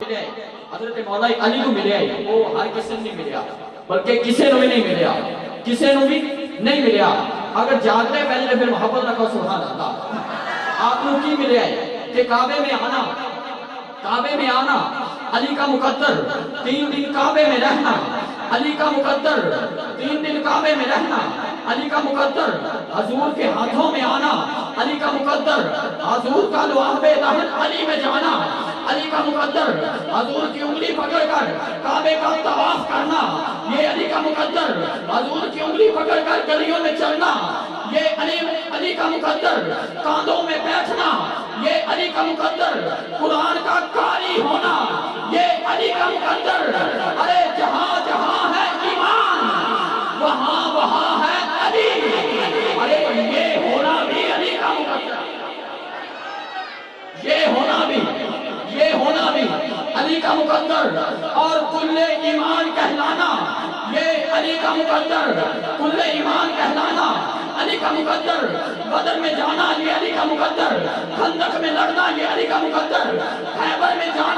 ملے حضرت مولا علی کو ملے وہ ہر کسی نہیں ملیا بلکہ کسی نو بھی نہیں ملیا کسی نو بھی نہیں ملیا اگر جاگتے پہلے پھر محبت رکھو سبحان اللہ آپ کو کی ملے کہ کعبے میں آنا علی کا مقدر 3 دن کعبے میں رہنا علی کا مقدر 3 دن کعبے میں رہنا علی کا مقدر حضور کے ہاتھوں میں آنا علی کا مقدر حضور کا لواحب دہن علی میں جانا علی کا مقدر حضور کی انگلی پکڑ کر کعبے کا طواف کرنا یہ علی کا مقدر حضور کی انگلی پکڑ کر گلیوں میں چلنا یہ علی کا مقدر کاندھوں میں بیٹھنا یہ علی کا مقدر قرآن کا قاری ہونا یہ علی کا مقدر ارے جہاں جہاں ہے ایمان وہاں ہے علی ارے یہ ہونا بھی علی کا مقدر یہ ہونا بھی علی کا مقدر اور کل ایمان کہلانا یہ علی کا مقدر کل ایمان کہلانا علی کا مقدر بدر میں جانا یہ علی کا مقدر خندق میں لڑنا یہ علی کا مقدر خیبر میں جانا